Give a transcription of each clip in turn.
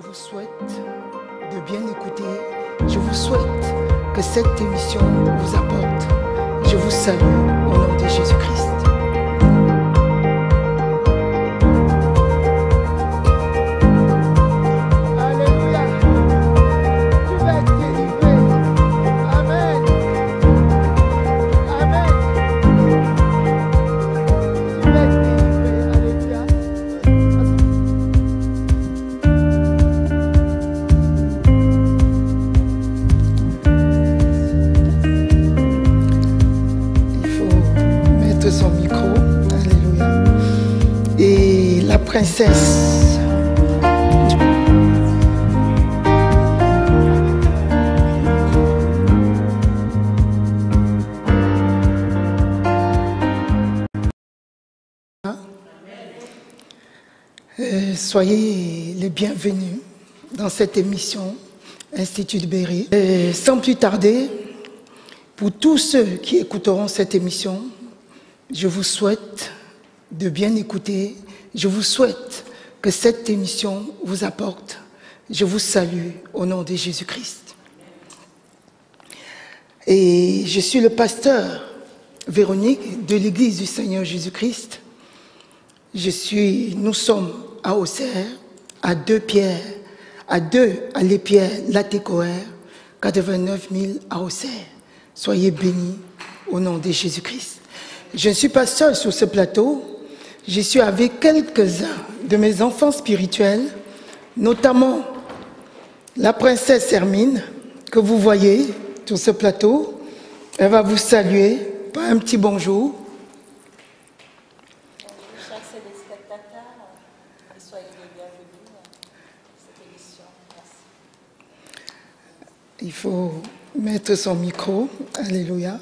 Je vous souhaite de bien écouter. Je vous souhaite que cette émission vous apporte. Je vous salue au nom de Jésus-Christ. Son micro, alléluia. Et la princesse soyez les bienvenus dans cette émission Institut de Béry. Sans plus tarder, pour tous ceux qui écouteront cette émission, je vous souhaite de bien écouter. Je vous souhaite que cette émission vous apporte. Je vous salue au nom de Jésus-Christ. Et je suis le pasteur Véronique de l'Église du Seigneur Jésus-Christ. Nous sommes à Auxerre, à 2 Pierre, à l'Épierre, Latécoère, 89 000 à Auxerre. Soyez bénis au nom de Jésus-Christ. Je ne suis pas seule sur ce plateau, je suis avec quelques-uns de mes enfants spirituels, notamment la princesse Hermine, que vous voyez sur ce plateau. Elle va vous saluer par un petit bonjour. Chers téléspectateurs, soyez les bienvenus à cette émission. Merci. Il faut mettre son micro, alléluia.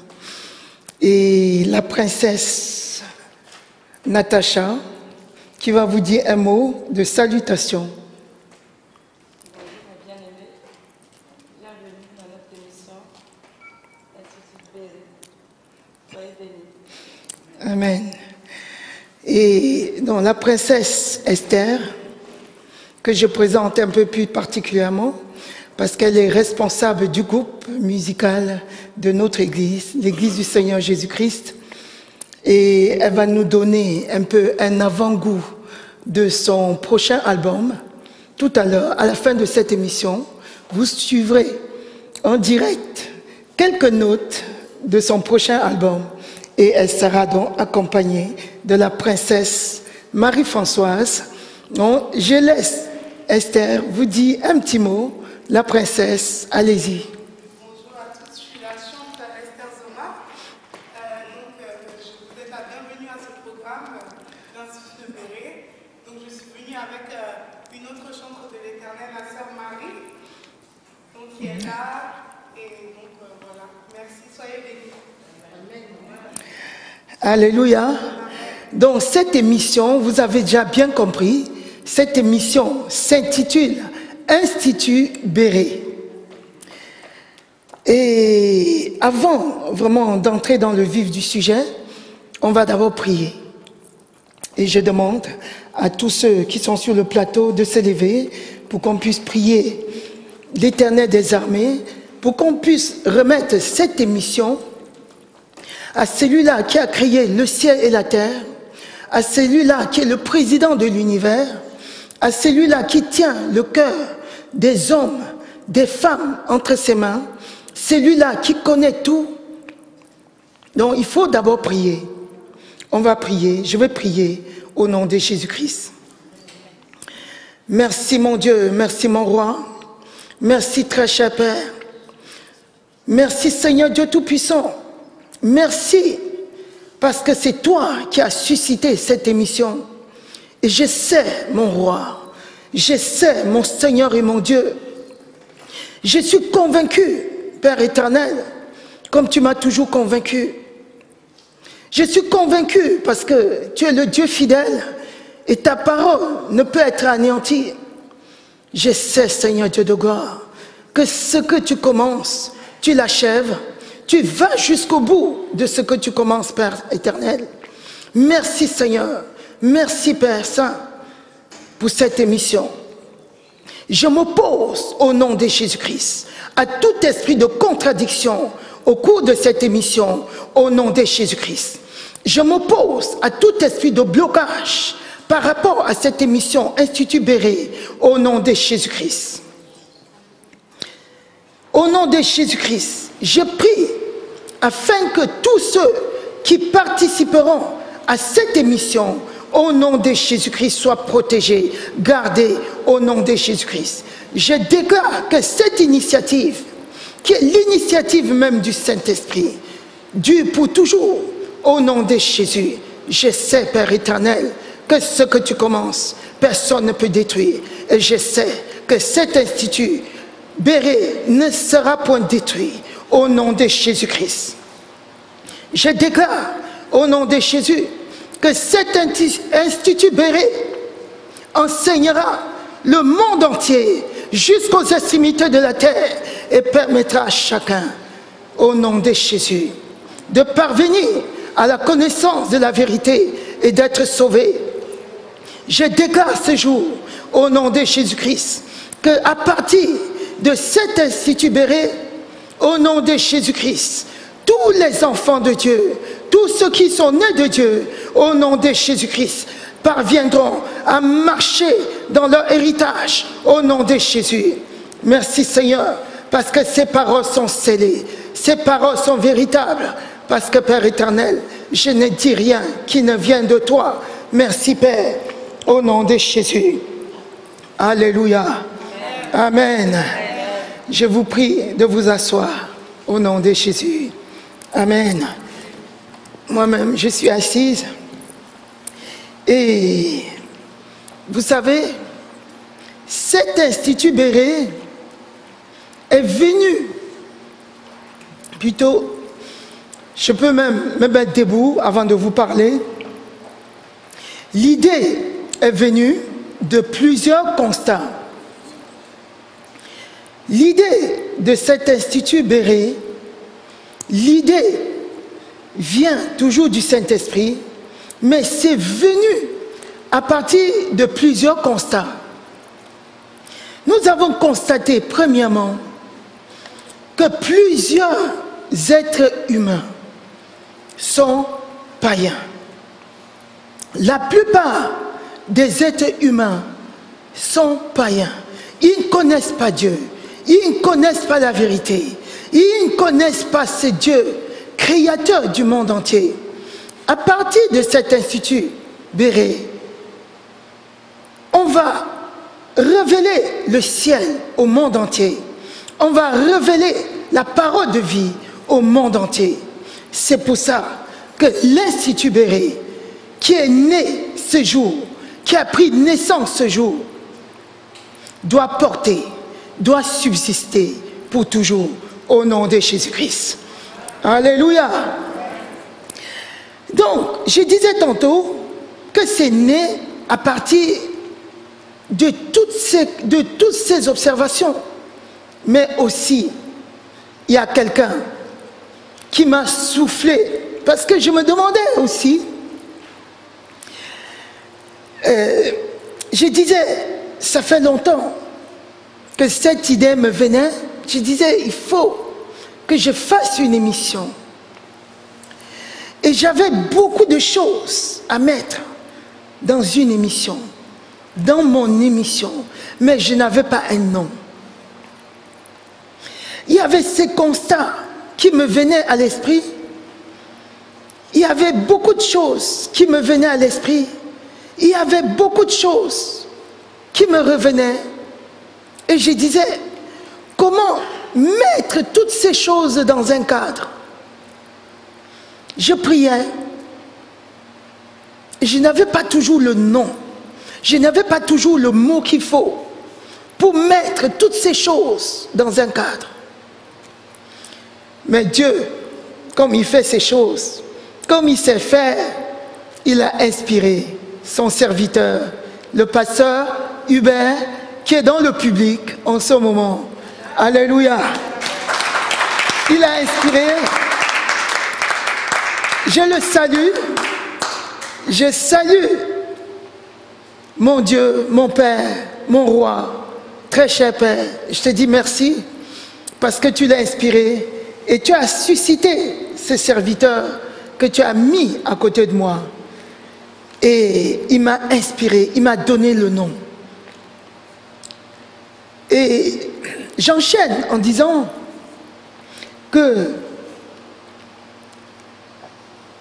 Et la princesse Natacha, qui va vous dire un mot de salutation. Bonjour mes bien-aimés, bienvenue dans notre émission Institut de Béry. Soyez bénis. Amen. Et donc la princesse Esther, que je présente un peu plus particulièrement, parce qu'elle est responsable du groupe musical de notre Église, l'Église du Seigneur Jésus-Christ. Et elle va nous donner un peu un avant-goût de son prochain album. Tout à l'heure, à la fin de cette émission, vous suivrez en direct quelques notes de son prochain album. Et elle sera donc accompagnée de la princesse Marie-Françoise. Donc, je laisse Esther vous dire un petit mot. La princesse, allez-y. Bonjour à tous, je suis la chante Esther Zoma. Je vous souhaite la bienvenue à ce programme d'Institut de Béry. Donc je suis venue avec une autre chantre de l'Éternel, la sœur Marie, qui est là. Et donc voilà, merci, soyez bénis. Alléluia. Donc cette émission, vous avez déjà bien compris, cette émission s'intitule Institut Béry. Et avant vraiment d'entrer dans le vif du sujet, on va d'abord prier. Et je demande à tous ceux qui sont sur le plateau de se lever pour qu'on puisse prier l'Éternel des armées, pour qu'on puisse remettre cette émission à celui-là qui a créé le ciel et la terre, à celui-là qui est le président de l'univers, à celui-là qui tient le cœur des hommes, des femmes entre ses mains, celui-là qui connaît tout. Donc il faut d'abord prier. On va prier, je vais prier au nom de Jésus-Christ. Merci mon Dieu, merci mon roi, merci très cher Père, merci Seigneur Dieu Tout-Puissant, merci parce que c'est toi qui as suscité cette émission. Et je sais mon roi, je sais, mon Seigneur et mon Dieu, je suis convaincu, Père éternel, comme tu m'as toujours convaincu. Je suis convaincu parce que tu es le Dieu fidèle et ta parole ne peut être anéantie. Je sais, Seigneur Dieu de gloire, que ce que tu commences, tu l'achèves. Tu vas jusqu'au bout de ce que tu commences, Père éternel. Merci, Seigneur. Merci, Père Saint, pour cette émission. Je m'oppose au nom de Jésus-Christ à tout esprit de contradiction au cours de cette émission au nom de Jésus-Christ. Je m'oppose à tout esprit de blocage par rapport à cette émission Institut Béret au nom de Jésus-Christ. Au nom de Jésus-Christ, je prie afin que tous ceux qui participeront à cette émission au nom de Jésus-Christ soient protégés, gardés au nom de Jésus-Christ. Je déclare que cette initiative, qui est l'initiative même du Saint-Esprit, dure pour toujours au nom de Jésus. Je sais, Père éternel, que ce que tu commences, personne ne peut détruire. Et je sais que cet institut Béret ne sera point détruit au nom de Jésus-Christ. Je déclare au nom de Jésus que cet institut Béret enseignera le monde entier jusqu'aux extrémités de la terre et permettra à chacun, au nom de Jésus, de parvenir à la connaissance de la vérité et d'être sauvé. Je déclare ce jour, au nom de Jésus-Christ, qu'à partir de cet institut Béret, au nom de Jésus-Christ, tous les enfants de Dieu, tous ceux qui sont nés de Dieu, au nom de Jésus-Christ, parviendront à marcher dans leur héritage, au nom de Jésus. Merci Seigneur, parce que ces paroles sont scellées, ces paroles sont véritables, parce que Père éternel, je ne dis rien qui ne vient de toi. Merci Père, au nom de Jésus. Alléluia. Amen. Amen. Je vous prie de vous asseoir au nom de Jésus. Amen. Moi-même, je suis assise. Et vous savez, cet institut Béret est venu, plutôt, je peux même me mettre debout avant de vous parler. L'idée est venue de plusieurs constats. L'idée de cet institut Béret, l'idée vient toujours du Saint-Esprit, mais c'est venu à partir de plusieurs constats. Nous avons constaté, premièrement, que plusieurs êtres humains sont païens. La plupart des êtres humains sont païens. Ils ne connaissent pas Dieu. Ils ne connaissent pas la vérité. Ils ne connaissent pas ce Dieu, créateur du monde entier. À partir de cet institut Béret, on va révéler le ciel au monde entier. On va révéler la parole de vie au monde entier. C'est pour ça que l'Institut Béret, qui est né ce jour, qui a pris naissance ce jour, doit porter, doit subsister pour toujours au nom de Jésus-Christ. Alléluia. Donc, je disais tantôt que c'est né à partir de toutes ces observations. Mais aussi, il y a quelqu'un qui m'a soufflé, parce que je me demandais aussi, je disais, ça fait longtemps que cette idée me venait, je disais, il faut que je fasse une émission. Et j'avais beaucoup de choses à mettre dans une émission, dans mon émission, mais je n'avais pas un nom. Il y avait ces constats qui me venaient à l'esprit. Il y avait beaucoup de choses qui me venaient à l'esprit. Il y avait beaucoup de choses qui me revenaient. Et je disais, comment mettre toutes ces choses dans un cadre? Je priais. Je n'avais pas toujours le nom. Je n'avais pas toujours le mot qu'il faut pour mettre toutes ces choses dans un cadre. Mais Dieu, comme il fait ces choses, comme il sait faire, il a inspiré son serviteur, le pasteur Hubert, qui est dans le public en ce moment. Alléluia. Il a inspiré. Je le salue. Je salue mon Dieu, mon Père, mon Roi, très cher Père, je te dis merci parce que tu l'as inspiré et tu as suscité ce serviteur que tu as mis à côté de moi. Et il m'a inspiré, il m'a donné le nom. Et j'enchaîne en disant que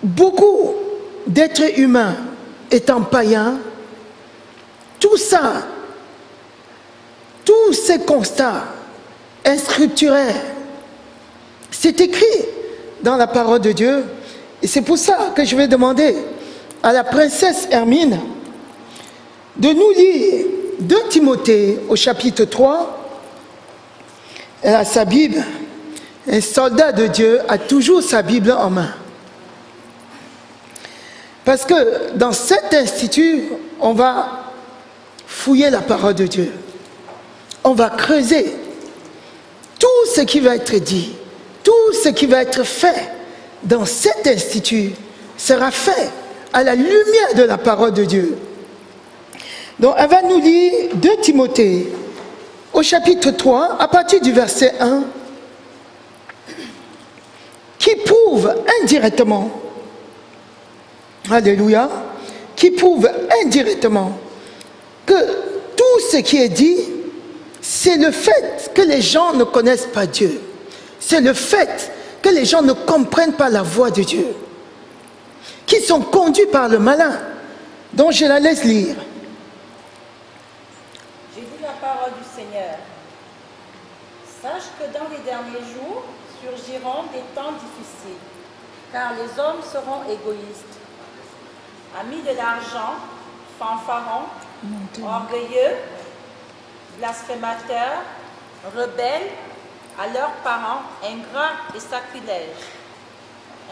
beaucoup d'êtres humains étant païens, tout ça, tous ces constats instructuraires, c'est écrit dans la parole de Dieu. Et c'est pour ça que je vais demander à la princesse Hermine de nous lire 2 Timothée au chapitre 3. Elle a sa Bible. Un soldat de Dieu a toujours sa Bible en main. Parce que dans cet institut, on va fouiller la parole de Dieu. On va creuser tout ce qui va être dit, tout ce qui va être fait dans cet institut sera fait à la lumière de la parole de Dieu. Donc elle va nous lire 2 Timothée au chapitre 3 à partir du verset 1 qui prouve indirectement, alléluia, qui prouve indirectement que tout ce qui est dit, c'est le fait que les gens ne connaissent pas Dieu. C'est le fait que les gens ne comprennent pas la voix de Dieu, qui sont conduits par le malin. Donc je la laisse lire. J'ai dit la parole du Seigneur. Sache que dans les derniers jours surgiront des temps difficiles, car les hommes seront égoïstes, amis de l'argent, fanfarons, orgueilleux, blasphémateurs, rebelles à leurs parents, ingrats et sacrilèges,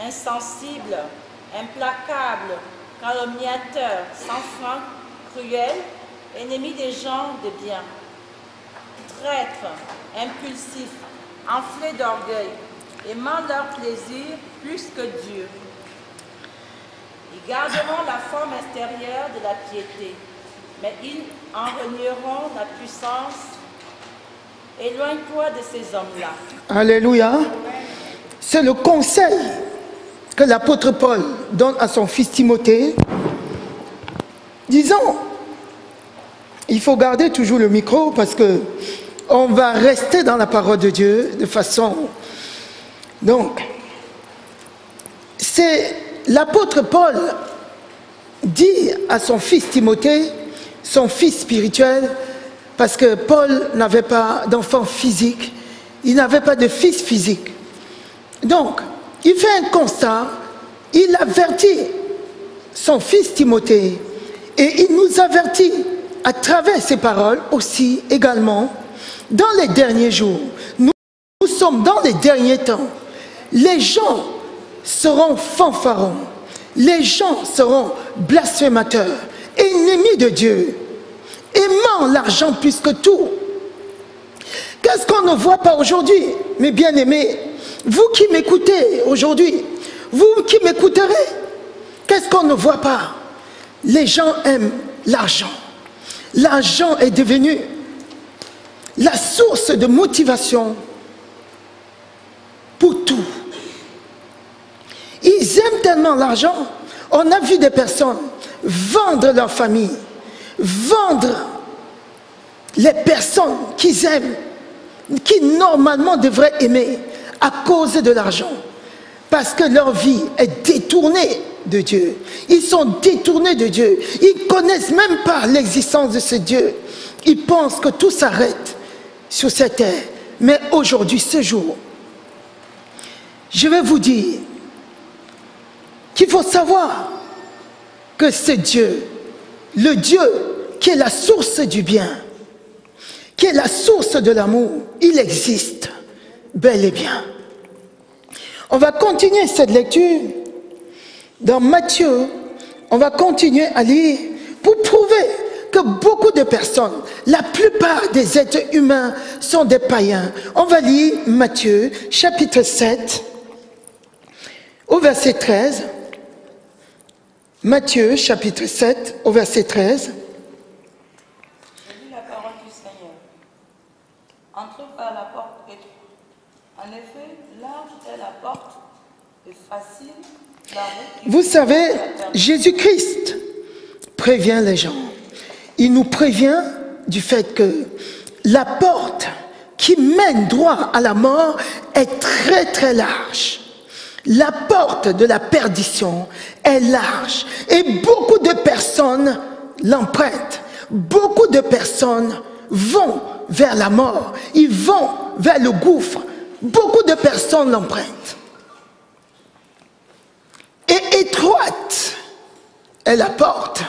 insensibles, implacables, calomniateurs, sans frein, cruels, ennemis des gens de bien, traîtres, impulsifs, enflés d'orgueil, aimant leur plaisir plus que Dieu. Ils garderont la forme extérieure de la piété, mais ils en renieront la puissance. Éloigne-toi de ces hommes-là. Alléluia. C'est le conseil que l'apôtre Paul donne à son fils Timothée, disant, il faut garder toujours le micro parce que on va rester dans la parole de Dieu de façon... Donc, c'est l'apôtre Paul dit à son fils Timothée, son fils spirituel, parce que Paul n'avait pas d'enfant physique, il n'avait pas de fils physique. Donc, il fait un constat, il avertit son fils Timothée, et il nous avertit à travers ses paroles aussi également, dans les derniers jours, nous sommes dans les derniers temps, les gens seront fanfarons, les gens seront blasphémateurs, ennemis de Dieu, aimant l'argent plus que tout. Qu'est-ce qu'on ne voit pas aujourd'hui, mes bien-aimés? Vous qui m'écoutez aujourd'hui, vous qui m'écouterez, qu'est-ce qu'on ne voit pas? Les gens aiment l'argent. L'argent est devenu la source de motivation pour tout. Ils aiment tellement l'argent. On a vu des personnes vendre leur famille, vendre les personnes qu'ils aiment, qui normalement devraient aimer à cause de l'argent. Parce que leur vie est détournée de Dieu. Ils sont détournés de Dieu. Ils ne connaissent même pas l'existence de ce Dieu. Ils pensent que tout s'arrête sur cette terre. Mais aujourd'hui, ce jour, je vais vous dire qu'il faut savoir que ce Dieu, le Dieu qui est la source du bien, qui est la source de l'amour, il existe bel et bien. On va continuer cette lecture dans Matthieu. On va continuer à lire pour prouver que beaucoup de personnes, la plupart des êtres humains sont des païens. On va lire Matthieu chapitre 7 au verset 13. Matthieu chapitre 7 au verset 13. J'ai lu la parole du Seigneur. la porte est facile, la route qui Vous savez, Jésus-Christ prévient les gens. Il nous prévient du fait que la porte qui mène droit à la mort est très très large. La porte de la perdition est large et beaucoup de personnes l'empruntent. Beaucoup de personnes vont vers la mort, ils vont vers le gouffre. Beaucoup de personnes l'empruntent. Et étroite est la porte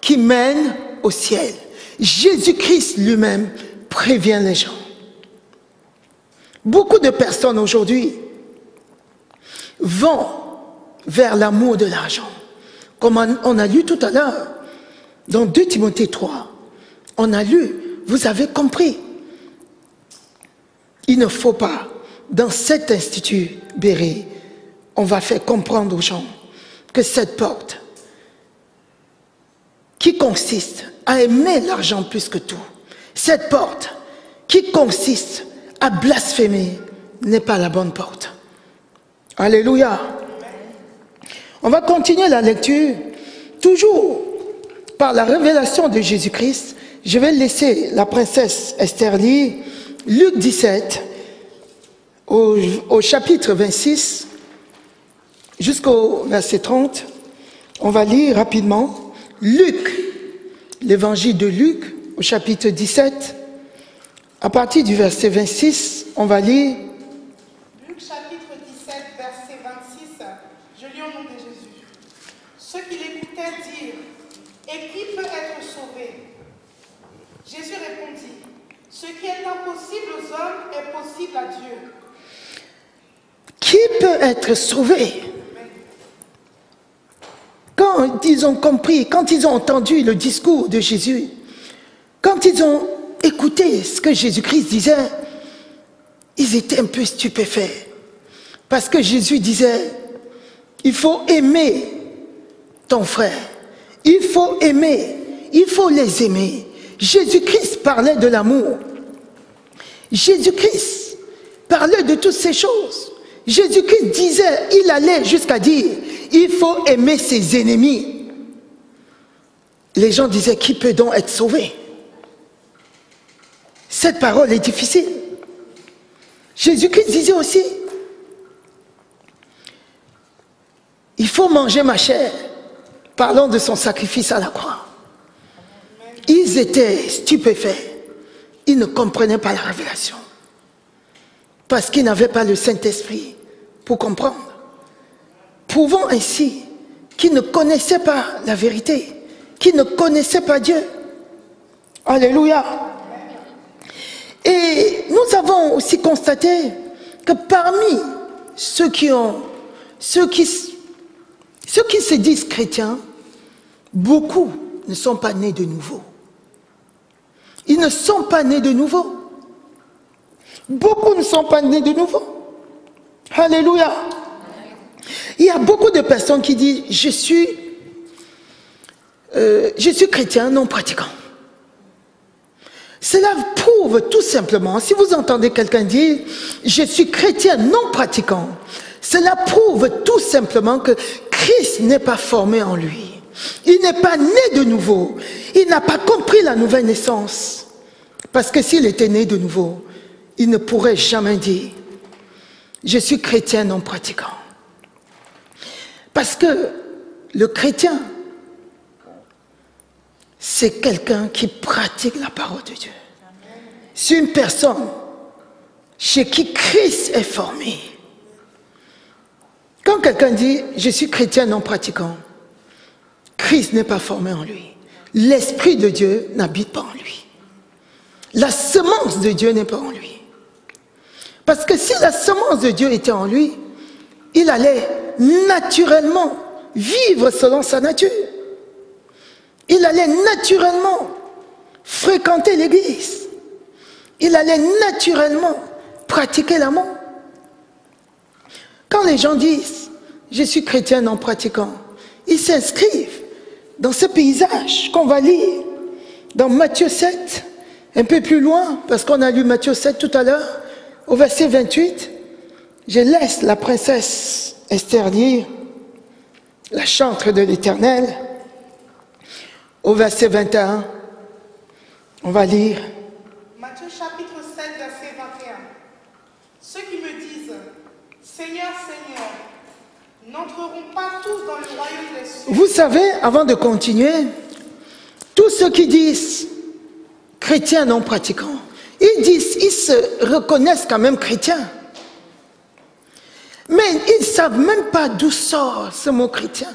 qui mène au ciel. Jésus-Christ lui-même prévient les gens. Beaucoup de personnes aujourd'hui vont vers l'amour de l'argent. Comme on a lu tout à l'heure, dans 2 Timothée 3, on a lu, vous avez compris. Il ne faut pas, dans cet institut Béret, on va faire comprendre aux gens que cette porte, qui consiste à aimer l'argent plus que tout, cette porte qui consiste à blasphémer, n'est pas la bonne porte. Alléluia. On va continuer la lecture, toujours par la révélation de Jésus-Christ. Je vais laisser la princesse Esther lire Luc 17, au chapitre 26, jusqu'au verset 30. On va lire rapidement Luc, l'évangile de Luc, au chapitre 17. À partir du verset 26, on va lire Luc chapitre 17, verset 26, je lis au nom de Jésus. Ceux qui l'écoutaient dirent, et qui peut être sauvé? Jésus répondit, ce qui est impossible aux hommes est possible à Dieu. Qui peut être sauvé? Quand ils ont compris, quand ils ont entendu le discours de Jésus, quand ils ont écouté ce que Jésus-Christ disait, ils étaient un peu stupéfaits. Parce que Jésus disait, il faut aimer ton frère, il faut aimer, il faut les aimer. Jésus-Christ parlait de l'amour. Jésus-Christ parlait de toutes ces choses. Jésus-Christ disait, il allait jusqu'à dire, il faut aimer ses ennemis. Les gens disaient, qui peut donc être sauvé? Cette parole est difficile. Jésus-Christ disait aussi, il faut manger ma chair, parlant de son sacrifice à la croix. Ils étaient stupéfaits. Ils ne comprenaient pas la révélation. Parce qu'ils n'avaient pas le Saint-Esprit pour comprendre. Prouvant ainsi qu'ils ne connaissaient pas la vérité, qu'ils ne connaissaient pas Dieu. Alléluia. Et nous avons aussi constaté que parmi ceux qui se disent chrétiens, beaucoup ne sont pas nés de nouveau. Ils ne sont pas nés de nouveau. Beaucoup ne sont pas nés de nouveau. Alléluia. Il y a beaucoup de personnes qui disent, je suis chrétien non pratiquant. Cela prouve tout simplement, si vous entendez quelqu'un dire, je suis chrétien non pratiquant, cela prouve tout simplement que Christ n'est pas formé en lui. Il n'est pas né de nouveau. Il n'a pas compris la nouvelle naissance. Parce que s'il était né de nouveau, il ne pourrait jamais dire, je suis chrétien non pratiquant. Parce que le chrétien, c'est quelqu'un qui pratique la parole de Dieu. C'est une personne chez qui Christ est formé. Quand quelqu'un dit, je suis chrétien non pratiquant, Christ n'est pas formé en lui. L'Esprit de Dieu n'habite pas en lui. La semence de Dieu n'est pas en lui. Parce que si la semence de Dieu était en lui, il allait naturellement vivre selon sa nature. Il allait naturellement fréquenter l'église. Il allait naturellement pratiquer l'amour. Quand les gens disent, je suis chrétien non pratiquant, ils s'inscrivent dans ce paysage qu'on va lire dans Matthieu 7, un peu plus loin, parce qu'on a lu Matthieu 7 tout à l'heure, au verset 28. Je laisse la princesse Esther lire la chantre de l'Éternel au verset 21. On va lire. Matthieu chapitre 7, verset 21. Ceux qui me disent, Seigneur, Seigneur, n'entreront pas tous dans le royaume des cieux. Vous savez, avant de continuer, tous ceux qui disent chrétiens non pratiquants, ils se reconnaissent quand même chrétiens. Mais ils ne savent même pas d'où sort ce mot chrétien.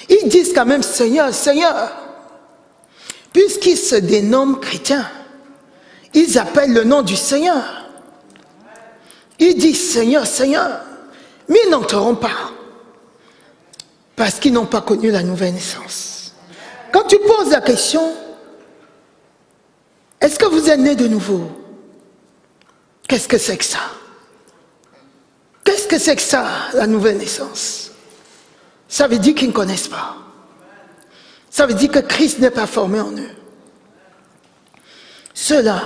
Ils disent quand même Seigneur, Seigneur. Puisqu'ils se dénomment chrétiens, ils appellent le nom du Seigneur. Ils disent Seigneur, Seigneur. Mais ils n'entreront pas. Parce qu'ils n'ont pas connu la nouvelle naissance. Quand tu poses la question, est-ce que vous êtes né de nouveau? Qu'est-ce que c'est que ça? Qu'est-ce que c'est que ça, la nouvelle naissance? Ça veut dire qu'ils ne connaissent pas. Ça veut dire que Christ n'est pas formé en eux. Ceux-là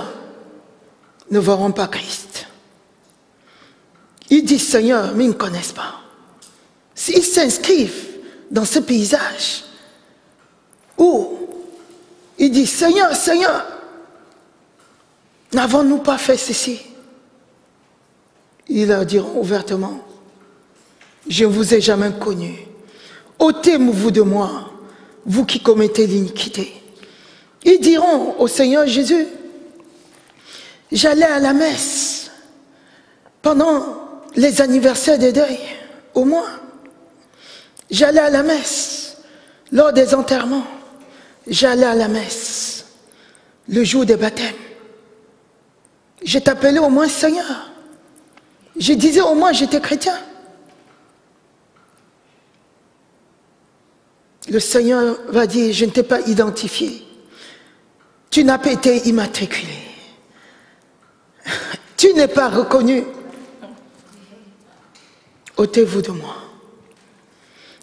ne verront pas Christ. Ils disent Seigneur, mais ils ne connaissent pas. S'ils s'inscrivent dans ce paysage où ils disent Seigneur, Seigneur, n'avons-nous pas fait ceci? Ils leur diront ouvertement, je ne vous ai jamais connu. Ôtez-vous de moi, vous qui commettez l'iniquité. Ils diront au Seigneur Jésus, j'allais à la messe pendant les anniversaires des deuils, au moins. J'allais à la messe lors des enterrements. J'allais à la messe le jour des baptêmes. Je t'appelais au moins Seigneur. Je disais au moins j'étais chrétien. Le Seigneur va dire, je ne t'ai pas identifié. Tu n'as pas été immatriculé. Tu n'es pas reconnu. Ôtez-vous de moi.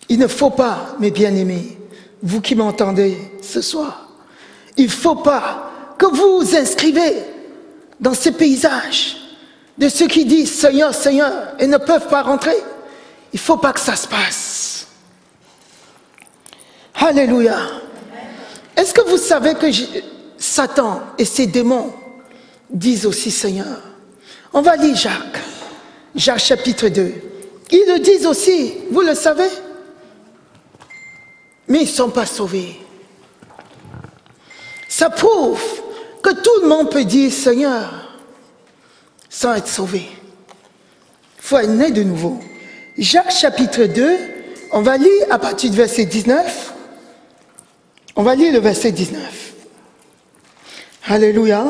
Il ne faut pas, mes bien-aimés, vous qui m'entendez ce soir, il ne faut pas que vous vous inscrivez dans ce paysage de ceux qui disent Seigneur, Seigneur et ne peuvent pas rentrer. Il ne faut pas que ça se passe. Alléluia. Est-ce que vous savez que Satan et ses démons disent aussi Seigneur? On va lire Jacques. Jacques chapitre 2. Ils le disent aussi, vous le savez. Mais ils ne sont pas sauvés. Ça prouve que tout le monde peut dire Seigneur sans être sauvé. Il faut être né de nouveau. Jacques chapitre 2, on va lire à partir du verset 19. On va lire le verset 19. Alléluia.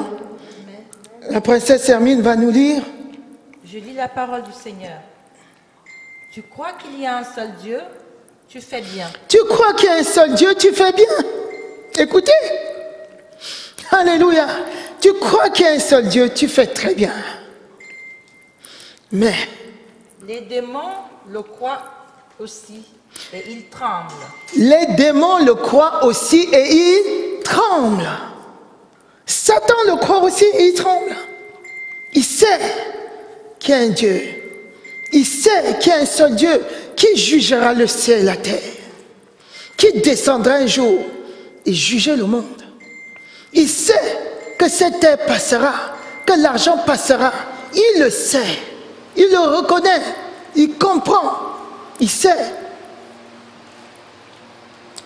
La princesse Hermine va nous lire. Je lis la parole du Seigneur. Tu crois qu'il y a un seul Dieu? Tu fais bien. Tu crois qu'il y a un seul Dieu? Tu fais bien. Écoutez. Alléluia. Tu crois qu'il y a un seul Dieu? Tu fais très bien. Mais les démons le croient aussi et ils tremblent. Les démons le croient aussi et ils tremblent. Satan le croit aussi et il tremble. Il sait qu'il y a un Dieu. Il sait qu'il y a un seul Dieu qui jugera le ciel et la terre. Qui descendra un jour et juger le monde. Il sait que cette terre passera, que l'argent passera. Il le sait. Il le reconnaît. Il comprend. Il sait.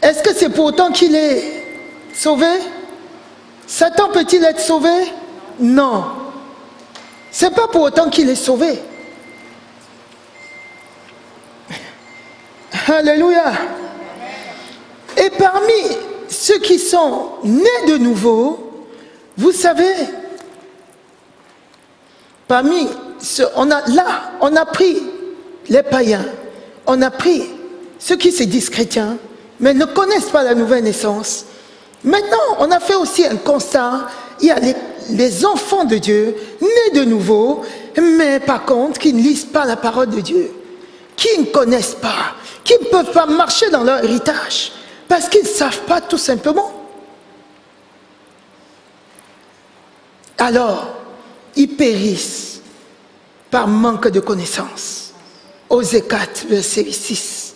Est-ce que c'est pour autant qu'il est sauvé? Satan peut-il être sauvé? Non. Ce n'est pas pour autant qu'il est sauvé. Alléluia. Et parmi ceux qui sont nés de nouveau, vous savez, parmi ceux, on a pris les païens, on a pris ceux qui se disent chrétiens, mais ne connaissent pas la nouvelle naissance. Maintenant, on a fait aussi un constat, il y a les enfants de Dieu, nés de nouveau, mais par contre, qui ne lisent pas la parole de Dieu, qui ne connaissent pas, qui ne peuvent pas marcher dans leur héritage, parce qu'ils ne savent pas tout simplement. Alors, ils périssent par manque de connaissance. Osée 4, verset 6.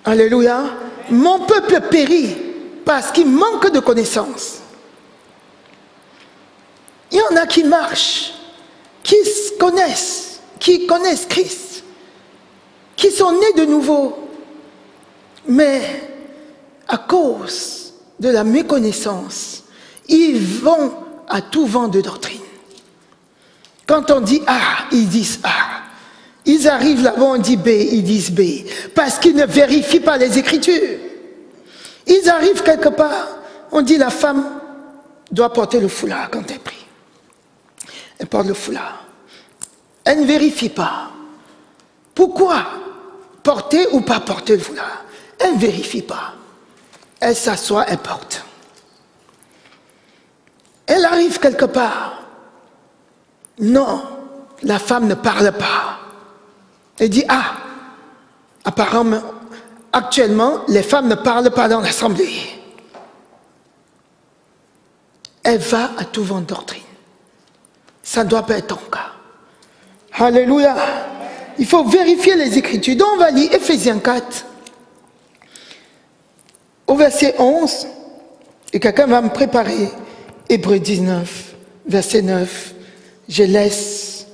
Alléluia. Mon peuple périt parce qu'il manque de connaissance. Il y en a qui marchent, qui connaissent Christ, qui sont nés de nouveau. Mais à cause de la méconnaissance, ils vont à tout vent de doctrine. Quand on dit A, ils disent A. Ils arrivent là-bas, on dit B, ils disent B. Parce qu'ils ne vérifient pas les Écritures. Ils arrivent quelque part, on dit la femme doit porter le foulard quand elle prie. Elle porte le foulard. Elle ne vérifie pas. Pourquoi porter ou pas porter le foulard? Elle ne vérifie pas. Elle s'assoit, elle porte. Elle arrive quelque part. Non, la femme ne parle pas. Elle dit, ah, apparemment, actuellement, les femmes ne parlent pas dans l'assemblée. Elle va à tout vent de doctrine. Ça ne doit pas être ton cas. Alléluia. Il faut vérifier les Écritures. Donc on va lire Ephésiens 4, au verset 11. Et quelqu'un va me préparer Hébreux 19, verset 9. Je laisse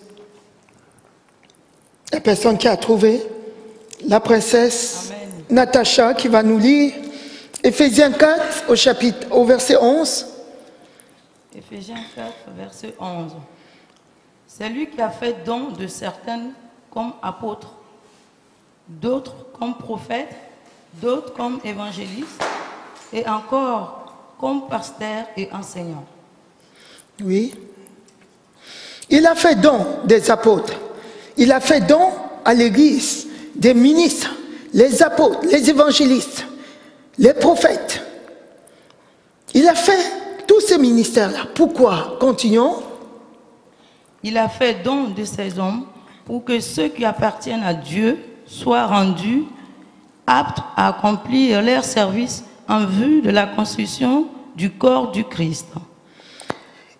la personne qui a trouvé, la princesse Amen. Natacha, qui va nous lire Ephésiens 4 au verset 11. Ephésiens 4, verset 11. C'est lui qui a fait don de certaines comme apôtres, d'autres comme prophètes, d'autres comme évangélistes, et encore comme pasteurs et enseignants. Oui. Il a fait don des apôtres. Il a fait don à l'Église des ministres, les apôtres, les évangélistes, les prophètes. Il a fait tous ces ministères-là. Pourquoi? Continuons. Il a fait don de ces hommes pour que ceux qui appartiennent à Dieu soient rendus aptes à accomplir leur service en vue de la construction du corps du Christ.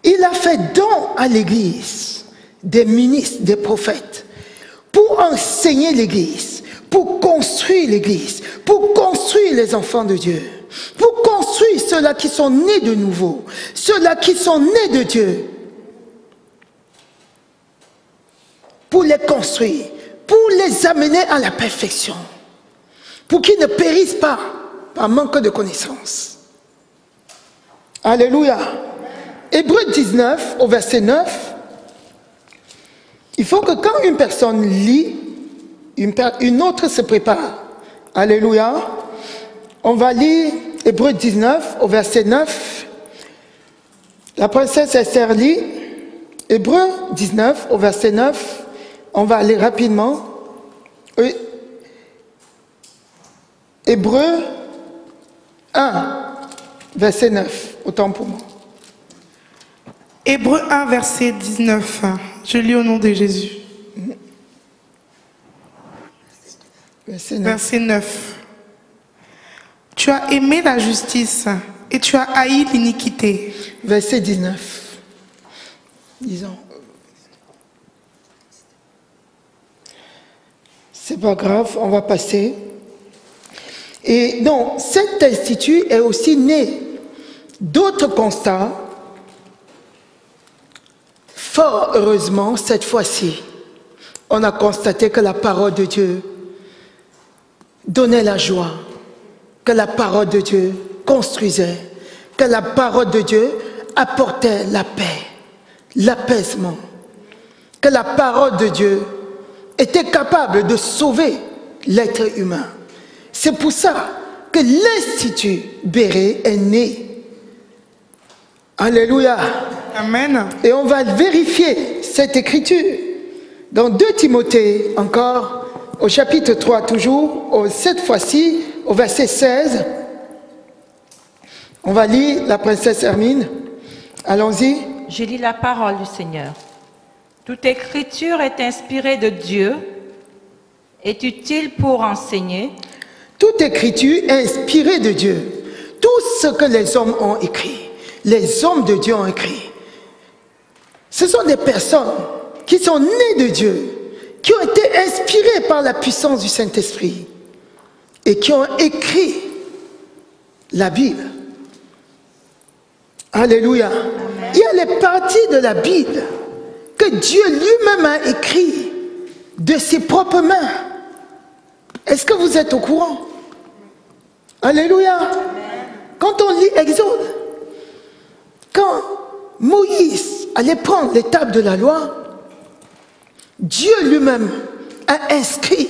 Il a fait don à l'Église des ministres, des prophètes, pour enseigner l'Église, pour construire l'Église, pour construire les enfants de Dieu, pour construire ceux-là qui sont nés de nouveau, ceux-là qui sont nés de Dieu, pour les construire, pour les amener à la perfection, pour qu'ils ne périssent pas par manque de connaissance. Alléluia. Hébreux 19, au verset 9, il faut que quand une personne lit, une autre se prépare. Alléluia. On va lire Hébreux 19, au verset 9. La princesse Esther lit Hébreux 19, au verset 9. On va aller rapidement. Hébreux 1, verset 9. Autant pour moi. Hébreux 1, verset 19. Je lis au nom de Jésus. Verset 9. Tu as aimé la justice et tu as haï l'iniquité. Verset 19. Disons. C'est pas grave, on va passer. Et donc, cet institut est aussi né d'autres constats. Fort heureusement, cette fois-ci, on a constaté que la parole de Dieu donnait la joie, que la parole de Dieu construisait, que la parole de Dieu apportait la paix, l'apaisement, que la parole de Dieu était capable de sauver l'être humain. C'est pour ça que l'Institut Béret est né. Alléluia. Amen. Et on va vérifier cette écriture dans 2 Timothée, encore, au chapitre 3, toujours, cette fois-ci, au verset 16. On va lire la princesse Hermine. Allons-y. Je lis la parole du Seigneur. Toute écriture est inspirée de Dieu, est utile pour enseigner. Toute écriture est inspirée de Dieu. Tout ce que les hommes ont écrit, les hommes de Dieu ont écrit. Ce sont des personnes qui sont nées de Dieu, qui ont été inspirées par la puissance du Saint-Esprit et qui ont écrit la Bible. Alléluia. Amen. Il y a les parties de la Bible que Dieu lui-même a écrit de ses propres mains. Est-ce que vous êtes au courant? Alléluia. Amen. Quand on lit Exode, quand Moïse allait prendre les tables de la loi, Dieu lui-même a inscrit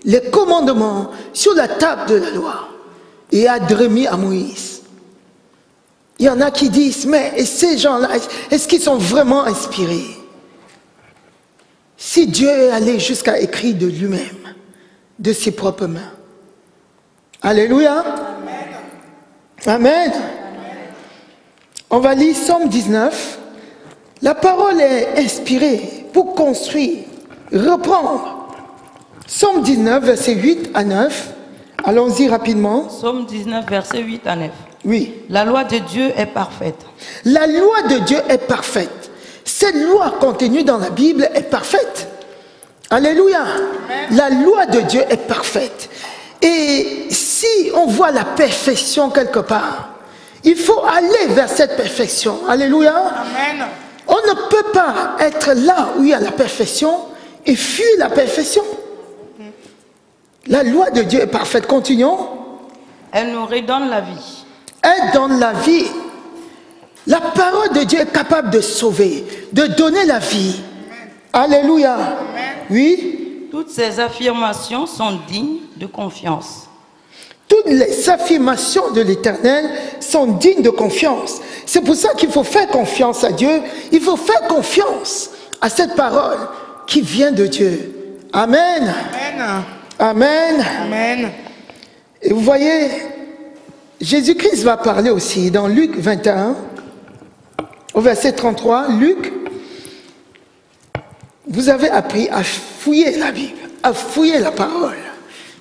les commandements sur la table de la loi et a remis à Moïse. Il y en a qui disent, mais ces gens-là, est-ce qu'ils sont vraiment inspirés? Si Dieu est allé jusqu'à écrire de lui-même, de ses propres mains. Alléluia. Amen. Amen. On va lire Somme 19. La parole est inspirée pour construire, reprendre. Somme 19, versets 8 à 9. Allons-y rapidement. Somme 19, versets 8 à 9. Oui. La loi de Dieu est parfaite. La loi de Dieu est parfaite. Cette loi contenue dans la Bible est parfaite. Alléluia. Amen. La loi de Dieu est parfaite. Et si on voit la perfection quelque part, il faut aller vers cette perfection. Alléluia. Amen. On ne peut pas être là où il y a la perfection et fuir la perfection. La loi de Dieu est parfaite. Continuons. Elle nous redonne la vie. Elle donne la vie. La parole de Dieu est capable de sauver, de donner la vie. Amen. Alléluia. Amen. Oui. Toutes ces affirmations sont dignes de confiance. Toutes les affirmations de l'Éternel sont dignes de confiance. C'est pour ça qu'il faut faire confiance à Dieu. Il faut faire confiance à cette parole qui vient de Dieu. Amen. Amen. Amen. Amen. Et vous voyez, Jésus-Christ va parler aussi dans Luc 21, au verset 33. Luc, vous avez appris à fouiller la Bible, à fouiller la parole.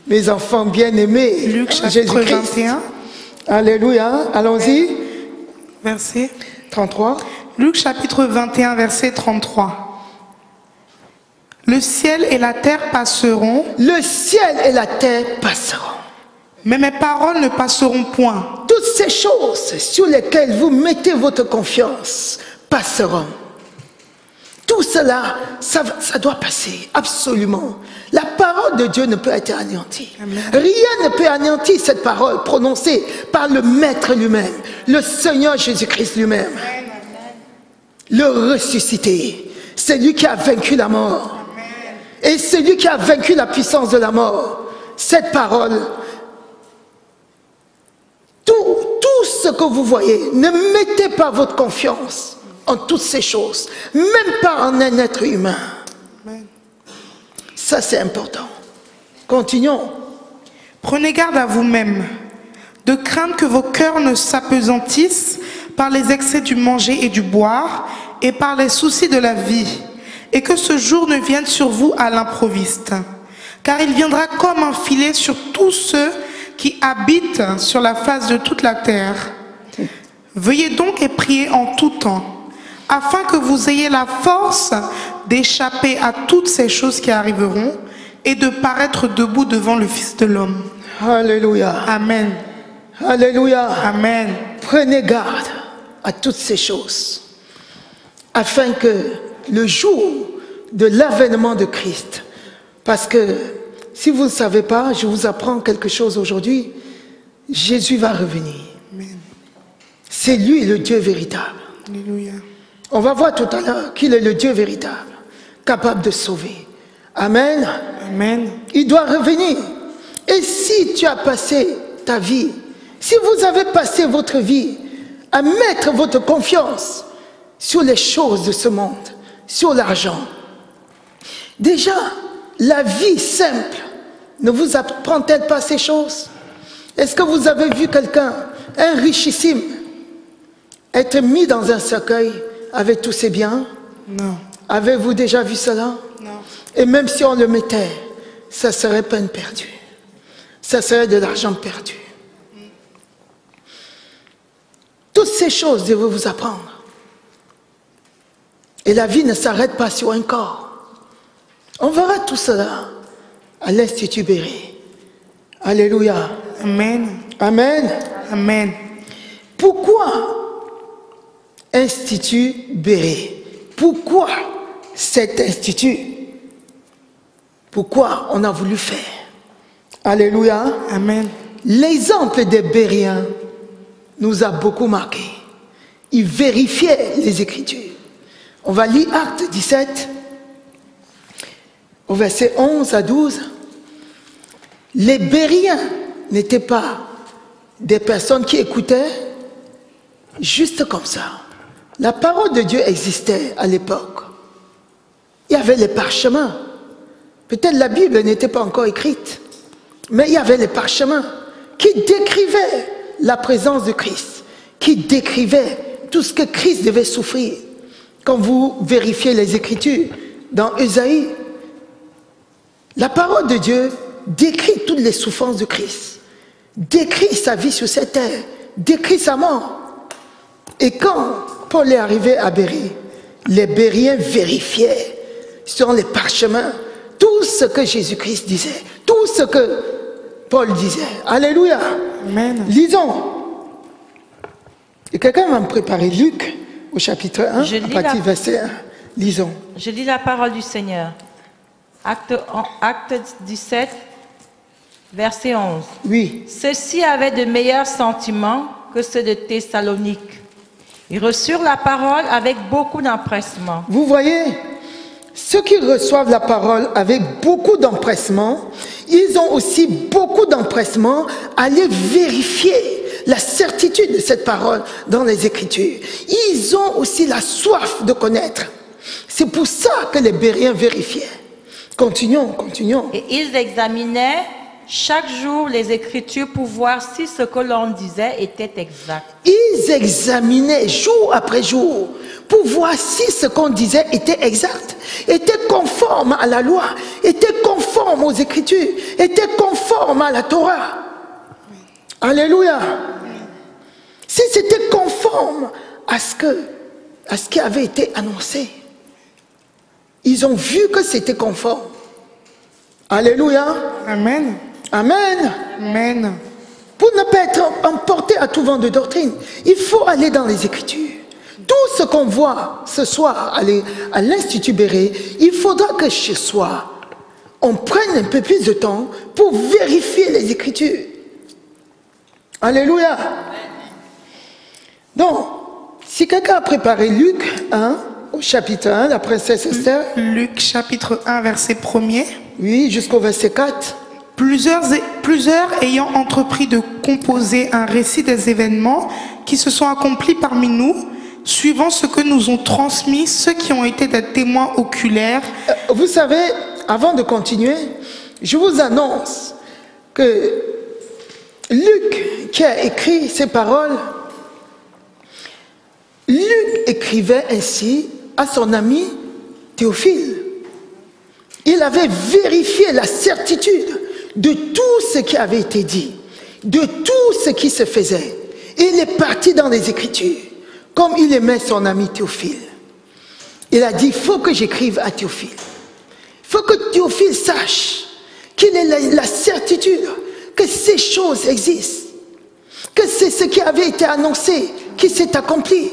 Mes enfants bien-aimés, Luc chapitre 21. Alléluia, allons-y. Verset 33. Luc chapitre 21, verset 33. Le ciel et la terre passeront. Le ciel et la terre passeront. Mais mes paroles ne passeront point. Toutes ces choses sur lesquelles vous mettez votre confiance passeront. Tout cela, ça doit passer, absolument. La parole de Dieu ne peut être anéantie. Amen. Rien ne peut anéantir cette parole prononcée par le Maître lui-même, le Seigneur Jésus-Christ lui-même. Le ressuscité, c'est lui qui a vaincu la mort. Amen. Et c'est lui qui a vaincu la puissance de la mort. Cette parole, tout ce que vous voyez, ne mettez pas votre confiance en toutes ces choses, même pas en un être humain. Amen. Ça, c'est important. Continuons. Prenez garde à vous-même, de craindre que vos cœurs ne s'apesantissent par les excès du manger et du boire, et par les soucis de la vie, et que ce jour ne vienne sur vous à l'improviste. Car il viendra comme un filet sur tous ceux qui habitent sur la face de toute la terre. Veuillez donc et priez en tout temps, afin que vous ayez la force d'échapper à toutes ces choses qui arriveront et de paraître debout devant le Fils de l'homme. Alléluia. Amen. Alléluia. Amen. Prenez garde à toutes ces choses, afin que le jour de l'avènement de Christ, parce que si vous ne savez pas, je vous apprends quelque chose aujourd'hui, Jésus va revenir. C'est lui le Dieu véritable. Alléluia. On va voir tout à l'heure qu'il est le Dieu véritable, capable de sauver. Amen. Amen. Il doit revenir. Et si tu as passé ta vie, si vous avez passé votre vie à mettre votre confiance sur les choses de ce monde, sur l'argent, déjà, la vie simple ne vous apprend-elle pas ces choses? Est-ce que vous avez vu quelqu'un, un richissime, être mis dans un cercueil avec tous ses biens? Non. Avez-vous déjà vu cela? Non. Et même si on le mettait, ça serait peine perdue. Ça serait de l'argent perdu. Toutes ces choses, je veux vous apprendre Et la vie ne s'arrête pas sur un corps. On verra tout cela à l'Institut Béret. Alléluia. Amen. Amen. Amen. Pourquoi Institut Béret? Pourquoi cet institut? Pourquoi on a voulu faire? Alléluia. Amen. L'exemple des Béréens nous a beaucoup marqué. Ils vérifiaient les Écritures. On va lire Actes 17, au verset 11 à 12. Les Béréens n'étaient pas des personnes qui écoutaient juste comme ça. La parole de Dieu existait à l'époque. Il y avait les parchemins. Peut-être la Bible n'était pas encore écrite, mais il y avait les parchemins qui décrivaient la présence de Christ, qui décrivaient tout ce que Christ devait souffrir. Quand vous vérifiez les Écritures dans Ésaïe, la parole de Dieu décrit toutes les souffrances de Christ, décrit sa vie sur cette terre, décrit sa mort. Et quand Paul est arrivé à Béret, les Béréens vérifiaient sur les parchemins tout ce que Jésus-Christ disait, tout ce que Paul disait. Alléluia. Amen. Lisons. Et quelqu'un va me préparer Luc au chapitre 1, à partir du verset 1. Lisons. Je lis la parole du Seigneur. Acte 17, verset 11. Oui. Ceux-ci avaient de meilleurs sentiments que ceux de Thessalonique. Ils reçurent la parole avec beaucoup d'empressement. Vous voyez, ceux qui reçoivent la parole avec beaucoup d'empressement, ils ont aussi beaucoup d'empressement à aller vérifier la certitude de cette parole dans les Écritures. Ils ont aussi la soif de connaître. C'est pour ça que les Béréens vérifiaient. Continuons, continuons. Et ils examinaient chaque jour les Écritures pour voir si ce que l'on disait était exact. Ils examinaient jour après jour pour voir si ce qu'on disait était exact, était conforme à la loi, était conforme aux Écritures, était conforme à la Torah. Alléluia. Si c'était conforme à ce qui avait été annoncé, ils ont vu que c'était conforme. Alléluia. Amen. Amen. Amen. Pour ne pas être emporté à tout vent de doctrine, il faut aller dans les Écritures. Tout ce qu'on voit ce soir à l'Institut Béret, il faudra que chez soi, on prenne un peu plus de temps pour vérifier les Écritures. Alléluia. Donc, si quelqu'un a préparé Luc 1, au chapitre 1, la princesse Esther. Luc chapitre 1, verset 1er. Oui, jusqu'au verset 4. Plusieurs ayant entrepris de composer un récit des événements qui se sont accomplis parmi nous, suivant ce que nous ont transmis ceux qui ont été des témoins oculaires. Vous savez, avant de continuer, je vous annonce que Luc, qui a écrit ces paroles, Luc écrivait ainsi à son ami Théophile. Il avait vérifié la certitude de tout ce qui avait été dit, de tout ce qui se faisait. Et il est parti dans les Écritures, comme il aimait son ami Théophile. Il a dit, il faut que j'écrive à Théophile. Il faut que Théophile sache qu'il ait la certitude que ces choses existent, que c'est ce qui avait été annoncé qui s'est accompli,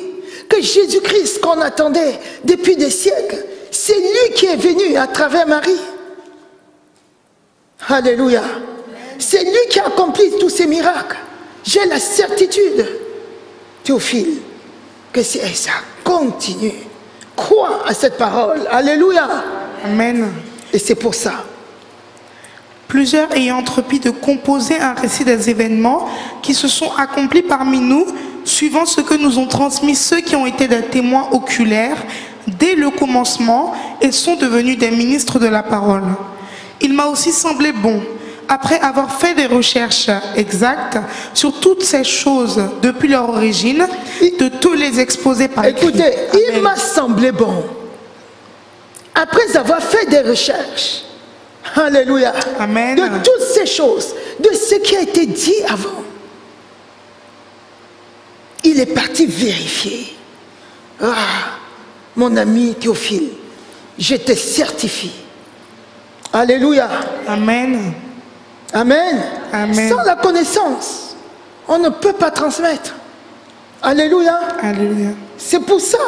que Jésus-Christ qu'on attendait depuis des siècles, c'est lui qui est venu à travers Marie. Alléluia. C'est lui qui a accompli tous ces miracles. J'ai la certitude, Théophile, que c'est ça. Continue. Crois à cette parole. Alléluia. Amen. Et c'est pour ça. Plusieurs ayant entrepris de composer un récit des événements qui se sont accomplis parmi nous, suivant ce que nous ont transmis ceux qui ont été des témoins oculaires dès le commencement et sont devenus des ministres de la parole. Il m'a aussi semblé bon, après avoir fait des recherches exactes sur toutes ces choses depuis leur origine, de tous les exposer par écrit. Écoutez, il m'a semblé bon, après avoir fait des recherches, alléluia, Amen. de toutes ces choses, de ce qui a été dit avant, il est parti vérifier. Ah, mon ami Théophile, je te certifie. Alléluia. Amen. Amen. Amen. Sans la connaissance, on ne peut pas transmettre. Alléluia. Alléluia. C'est pour ça.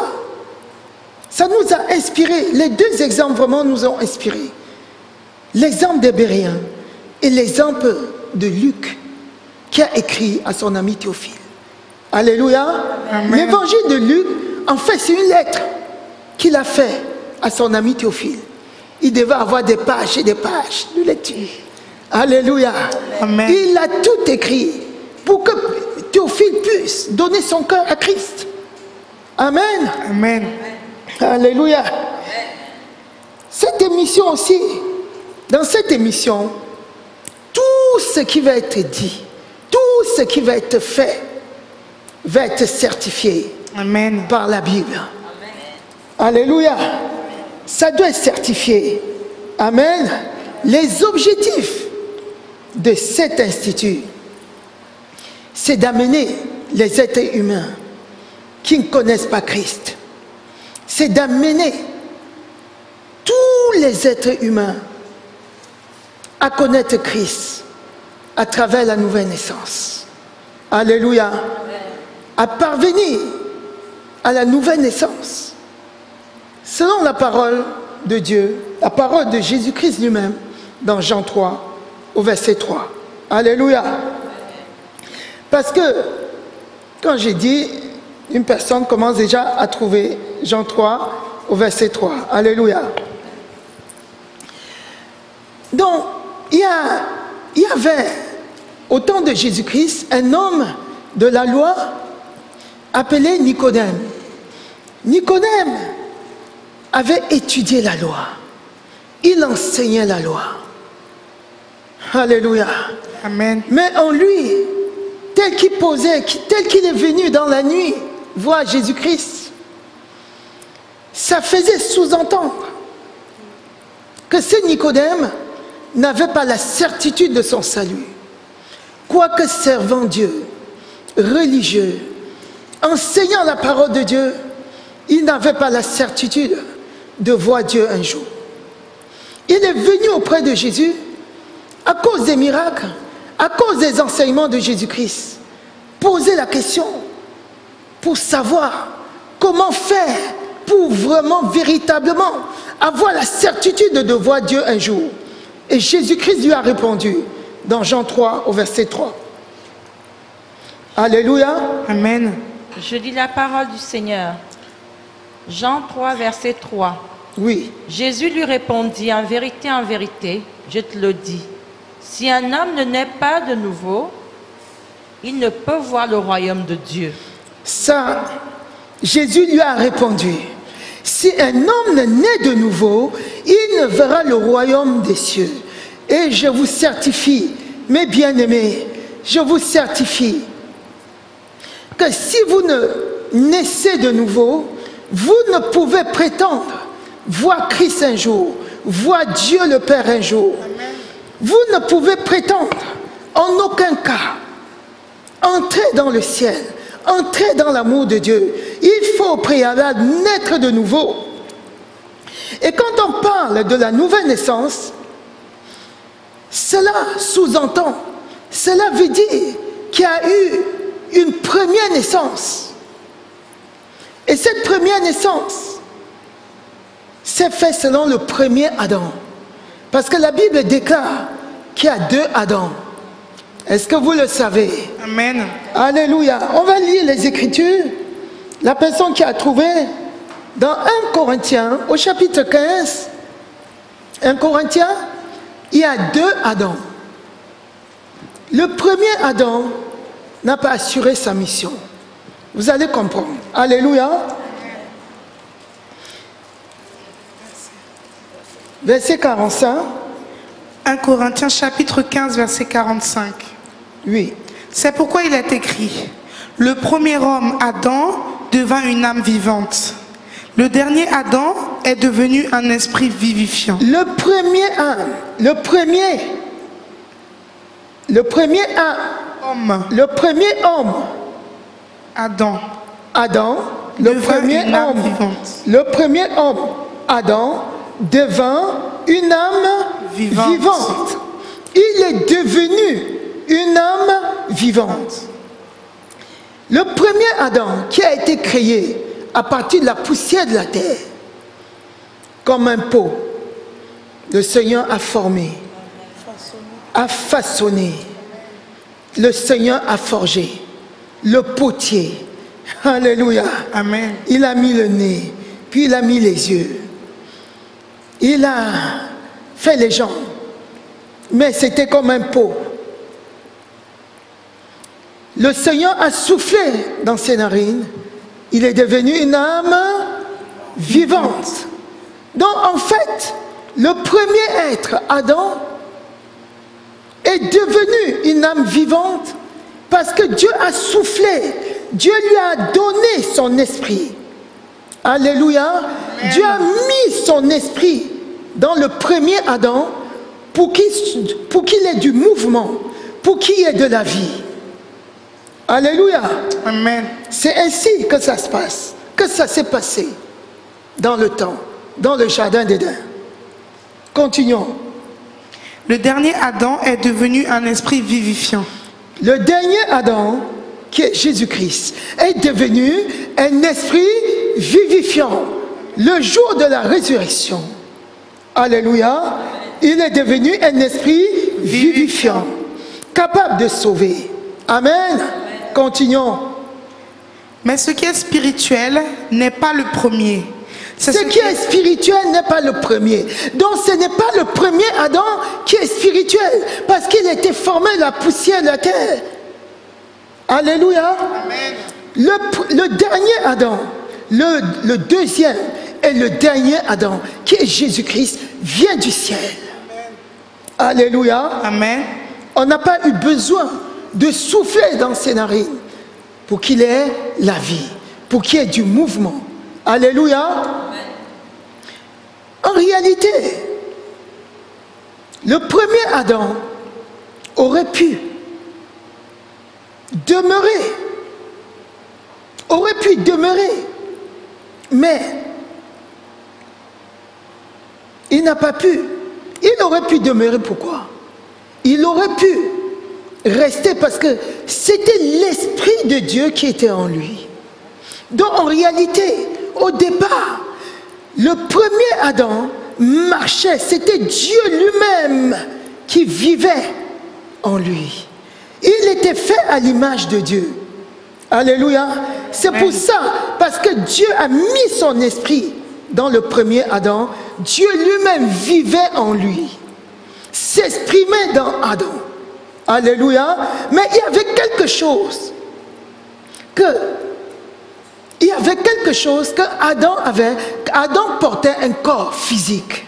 Ça nous a inspiré. Les deux exemples vraiment nous ont inspiré. L'exemple des Béréens et l'exemple de Luc qui a écrit à son ami Théophile. Alléluia. L'évangile de Luc, en fait, c'est une lettre qu'il a fait à son ami Théophile. Il devait avoir des pages et des pages de lecture. Alléluia. Amen. Il a tout écrit pour que Théophile puisse donner son cœur à Christ. Amen. Amen. Alléluia. Cette émission aussi, dans cette émission, tout ce qui va être dit, tout ce qui va être fait, va être certifié Amen. par la Bible. Alléluia. Ça doit être certifié. Amen. Les objectifs de cet institut, c'est d'amener les êtres humains qui ne connaissent pas Christ. C'est d'amener tous les êtres humains à connaître Christ à travers la nouvelle naissance. Alléluia. À parvenir à la nouvelle naissance. Selon la parole de Dieu, la parole de Jésus-Christ lui-même, dans Jean 3, au verset 3. Alléluia. Parce que, quand j'ai dit, une personne commence déjà à trouver Jean 3, au verset 3. Alléluia. Donc, il y avait, au temps de Jésus-Christ, un homme de la loi appelé Nicodème. Nicodème avait étudié la loi. Il enseignait la loi. Alléluia. Amen. Mais en lui, tel qu'il posait, tel qu'il est venu dans la nuit voir Jésus-Christ, ça faisait sous-entendre que ce Nicodème n'avait pas la certitude de son salut. Quoique servant Dieu, religieux, enseignant la parole de Dieu, il n'avait pas la certitude de voir Dieu un jour. Il est venu auprès de Jésus à cause des miracles, à cause des enseignements de Jésus-Christ. Poser la question pour savoir comment faire pour vraiment, véritablement avoir la certitude de voir Dieu un jour. Et Jésus-Christ lui a répondu dans Jean 3 au verset 3. Alléluia. Amen. Je lis la parole du Seigneur. Jean 3, verset 3. Oui. Jésus lui répondit, en vérité, je te le dis, si un homme ne naît pas de nouveau, il ne peut voir le royaume de Dieu. Ça, Jésus lui a répondu, si un homme ne naît de nouveau, il ne verra le royaume des cieux. Et je vous certifie, mes bien-aimés, je vous certifie que si vous ne naissez de nouveau, vous ne pouvez prétendre voir Christ un jour, voir Dieu le Père un jour. Vous ne pouvez prétendre en aucun cas entrer dans le ciel, entrer dans l'amour de Dieu. Il faut au préalable naître de nouveau. Et quand on parle de la nouvelle naissance, cela sous-entend, cela veut dire qu'il y a eu une première naissance. Et cette première naissance s'est faite selon le premier Adam. Parce que la Bible déclare qu'il y a deux Adams. Est-ce que vous le savez? Amen. Alléluia. On va lire les Écritures. La personne qui a trouvé dans 1 Corinthiens, au chapitre 15, 1 Corinthiens, il y a deux Adams. Le premier Adam n'a pas assuré sa mission. Vous allez comprendre. Alléluia. Verset 45. 1 Corinthiens chapitre 15 verset 45. Oui. C'est pourquoi il est écrit, le premier homme, Adam, devint une âme vivante. Le dernier Adam est devenu un esprit vivifiant. Le premier âme, le premier homme, Adam, Adam, le premier homme, Adam, devint une âme vivante. Il est devenu une âme vivante. Le premier Adam qui a été créé à partir de la poussière de la terre, comme un pot, le Seigneur a formé, a façonné, le Seigneur a forgé, le potier. Alléluia. Amen. Il a mis le nez, puis il a mis les yeux. Il a fait les jambes. Mais c'était comme un pot. Le Seigneur a soufflé dans ses narines. Il est devenu une âme vivante. Donc en fait, le premier être, Adam, est devenu une âme vivante parce que Dieu a soufflé. Dieu lui a donné son esprit. Alléluia. Amen. Dieu a mis son esprit dans le premier Adam pour qu'il ait du mouvement, pour qu'il y ait de la vie. Alléluia. Amen. C'est ainsi que ça se passe, que ça s'est passé dans le temps, dans le jardin d'Éden. Continuons. Le dernier Adam est devenu un esprit vivifiant. Le dernier Adam, qui est Jésus-Christ, est devenu un esprit vivifiant. Le jour de la résurrection, alléluia, il est devenu un esprit vivifiant, capable de sauver. Amen. Continuons. Mais ce qui est spirituel n'est pas le premier. Ce qui est spirituel n'est pas le premier. Donc ce n'est pas le premier Adam qui est spirituel, parce qu'il était formé de la poussière de la terre. Alléluia. Amen. Le dernier Adam, le deuxième et le dernier Adam, qui est Jésus-Christ, vient du ciel. Amen. Alléluia. Amen. On n'a pas eu besoin de souffler dans ses narines pour qu'il ait la vie, pour qu'il y ait du mouvement. Alléluia. Amen. En réalité, le premier Adam aurait pu demeurer, mais il n'a pas pu. Il aurait pu demeurer, pourquoi? Il aurait pu rester parce que c'était l'Esprit de Dieu qui était en lui. Donc en réalité, au départ, le premier Adam marchait, c'était Dieu lui-même qui vivait en lui. Il était fait à l'image de Dieu. Alléluia. C'est pour ça, parce que Dieu a mis son esprit dans le premier Adam, Dieu lui-même vivait en lui, s'exprimait dans Adam. Alléluia. Mais il y avait quelque chose que Adam avait. Adam portait un corps physique.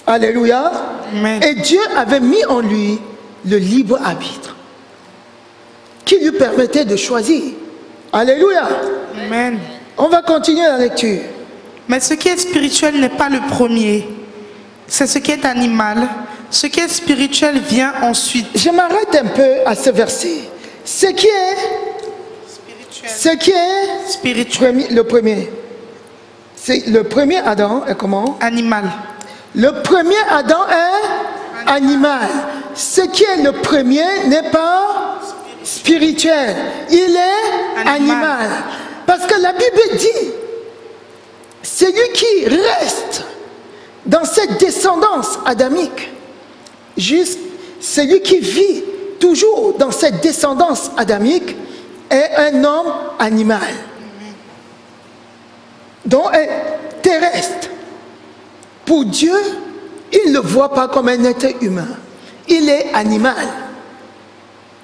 Alléluia. Amen. Et Dieu avait mis en lui le libre arbitre qui lui permettait de choisir. Alléluia. Amen. On va continuer la lecture. Mais ce qui est spirituel n'est pas le premier. C'est ce qui est animal. Ce qui est spirituel vient ensuite. Je m'arrête un peu à ce verset. Ce qui est spirituel. Le premier. C'est le premier Adam est comment? Animal. Le premier Adam est animal. Ce qui est le premier n'est pas spirituel. Il est animal. Parce que la Bible dit, celui qui reste dans cette descendance adamique, juste celui qui vit toujours dans cette descendance adamique, est un homme animal. Donc est terrestre. Pour Dieu, il ne le voit pas comme un être humain. Il est animal.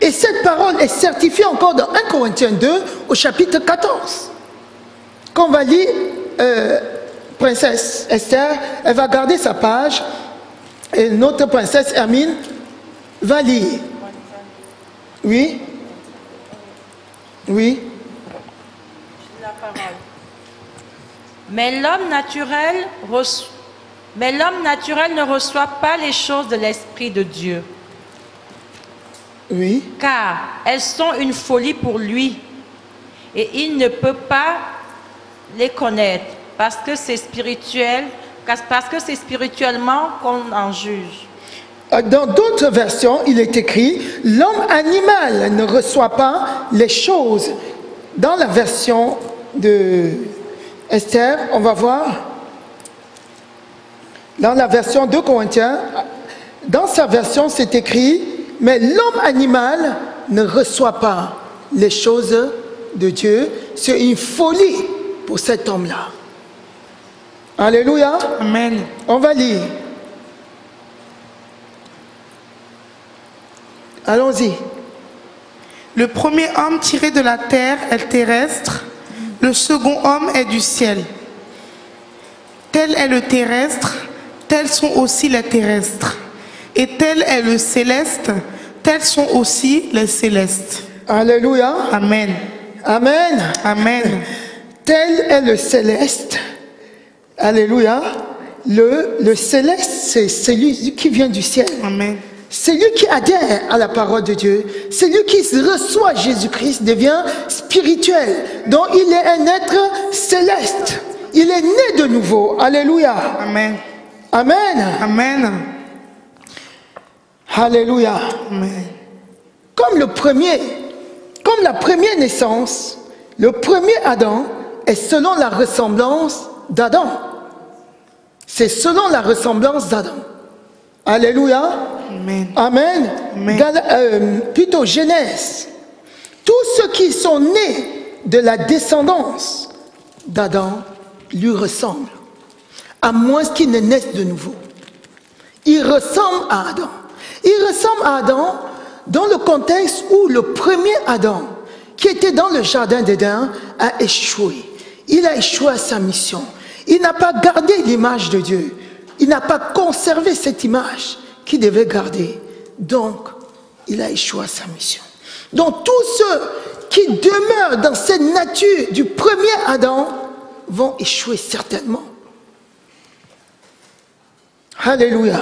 Et cette parole est certifiée encore dans 1 Corinthiens 2 au chapitre 14. Quand on va lire, princesse Esther, elle va garder sa page et notre princesse Hermine va lire. Oui? Oui? La parole. Mais l'homme naturel ne reçoit pas les choses de l'Esprit de Dieu. Oui. Car elles sont une folie pour lui. et il ne peut pas les connaître parce que c'est spirituel, parce que c'est spirituellement qu'on en juge. Dans d'autres versions, il est écrit « L'homme animal ne reçoit pas les choses ». Dans la version de Esther, on va voir, dans la version de Corinthiens, dans sa version, c'est écrit « Mais l'homme animal ne reçoit pas les choses de Dieu ». C'est une folie pour cet homme-là. Alléluia. Amen. On va lire. Allons-y. Le premier homme tiré de la terre est terrestre, le second homme est du ciel. Tel est le terrestre, tels sont aussi les terrestres. Et tel est le céleste, tels sont aussi les célestes. Alléluia. Amen. Amen. Amen. Tel est le céleste. Alléluia. Le céleste, c'est celui qui vient du ciel. Amen. Celui qui adhère à la parole de Dieu, celui qui reçoit Jésus-Christ devient spirituel. Donc il est un être céleste. Il est né de nouveau. Alléluia. Amen. Amen. Amen. Alléluia. Amen. Comme la première naissance, le premier Adam est selon la ressemblance d'Adam. C'est selon la ressemblance d'Adam. Alléluia. Amen. Amen. Amen. Plutôt Genèse. Tous ceux qui sont nés de la descendance d'Adam lui ressemblent. À moins qu'ils ne naissent de nouveau. Ils ressemblent à Adam. Ils ressemblent à Adam dans le contexte où le premier Adam, qui était dans le jardin d'Éden, a échoué. Il a échoué à sa mission. Il n'a pas gardé l'image de Dieu. Il n'a pas conservé cette image qu'il devait garder. Donc, il a échoué à sa mission. Donc, tous ceux qui demeurent dans cette nature du premier Adam vont échouer certainement. Alléluia.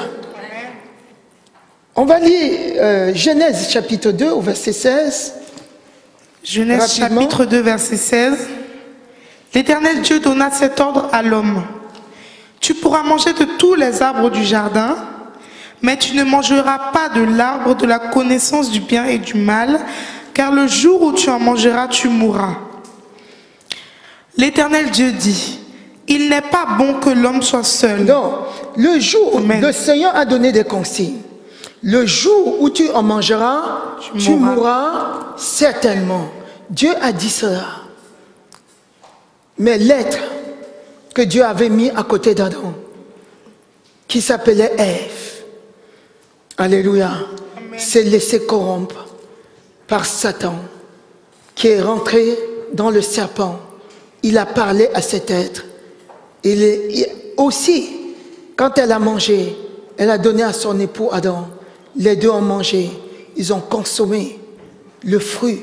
On va lire Genèse chapitre 2 au verset 16. Genèse Rapidement. chapitre 2 verset 16. L'Éternel Dieu donna cet ordre à l'homme. Tu pourras manger de tous les arbres du jardin, mais tu ne mangeras pas de l'arbre de la connaissance du bien et du mal, car le jour où tu en mangeras, tu mourras. L'Éternel Dieu dit, il n'est pas bon que l'homme soit seul. Donc, le jour où Amen. le Seigneur a donné des consignes, le jour où tu en mangeras, tu mourras certainement. Dieu a dit cela. Mais l'être que Dieu avait mis à côté d'Adam, qui s'appelait Ève, alléluia, s'est laissé corrompre par Satan, qui est rentré dans le serpent. Il a parlé à cet être. Aussi, quand elle a mangé, elle a donné à son époux Adam. Les deux ont mangé. Ils ont consommé le fruit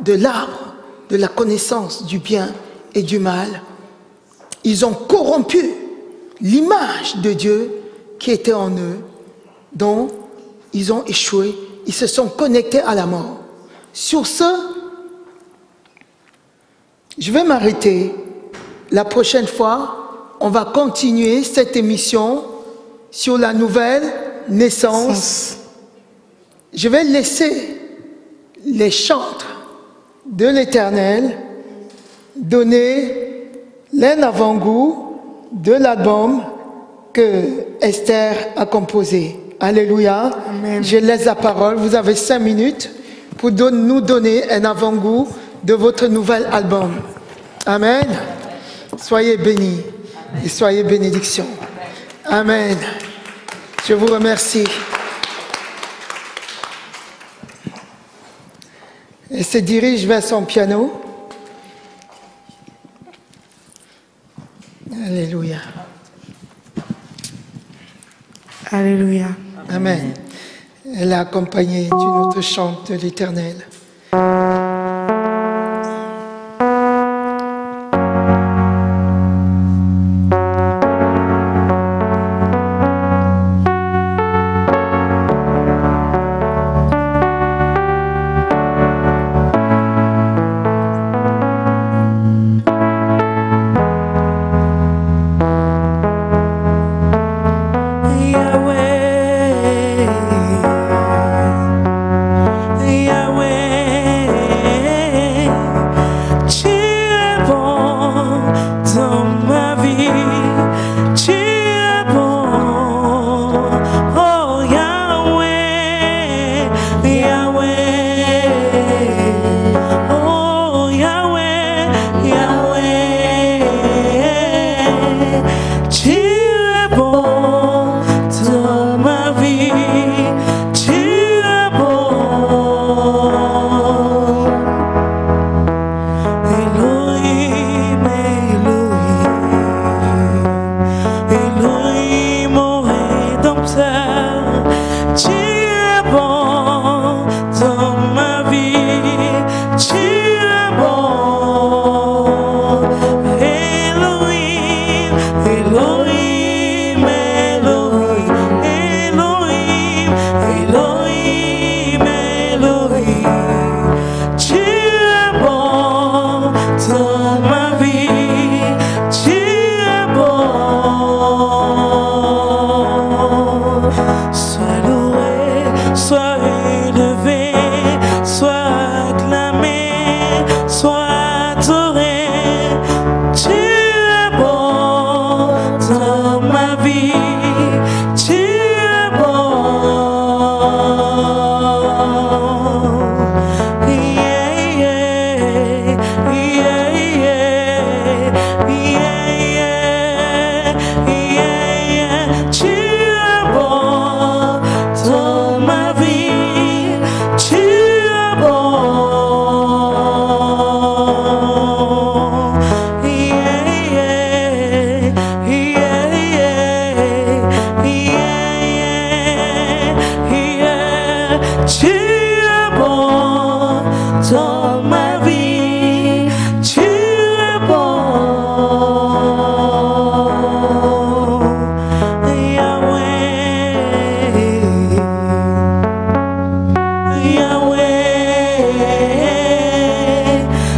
de l'arbre de la connaissance du bien et du mal. Ils ont corrompu l'image de Dieu qui était en eux, dont ils ont échoué. Ils se sont connectés à la mort. Sur ce, je vais m'arrêter. La prochaine fois, on va continuer cette émission sur la nouvelle naissance. Je vais laisser les chantres de l'Éternel donner l'un avant-goût de l'album que Esther a composé. Alléluia. Amen. Je laisse la parole. Vous avez 5 minutes pour nous donner un avant-goût de votre nouvel album. Amen. Soyez bénis et soyez bénédictions. Amen. Je vous remercie. Elle se dirige vers son piano. Alléluia. Alléluia. Amen. Elle est accompagnée d'une autre chante de l'Éternel.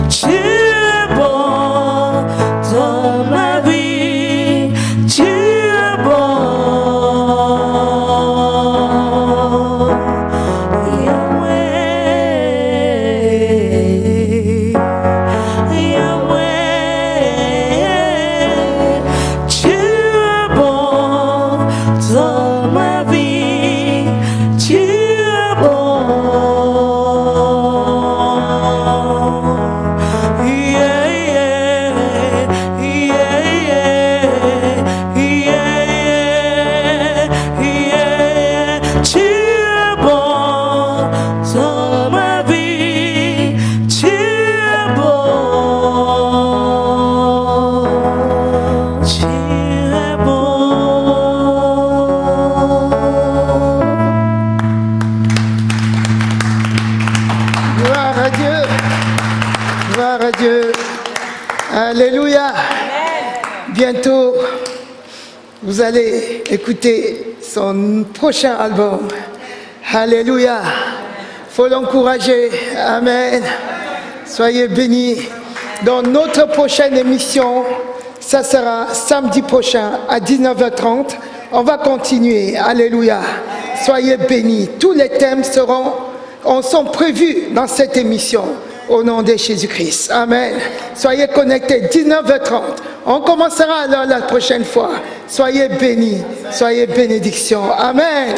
Tu es bon dans ma vie, tu es bon. Alléluia. Bientôt, vous allez écouter son prochain album. Alléluia. Il faut l'encourager. Amen. Soyez bénis. Dans notre prochaine émission, ça sera samedi prochain à 19h30. On va continuer. Alléluia. Soyez bénis. Tous les thèmes sont prévus dans cette émission. Au nom de Jésus-Christ. Amen. Soyez connectés. 19h30. On commencera alors la prochaine fois. Soyez bénis. Soyez bénédictions. Amen.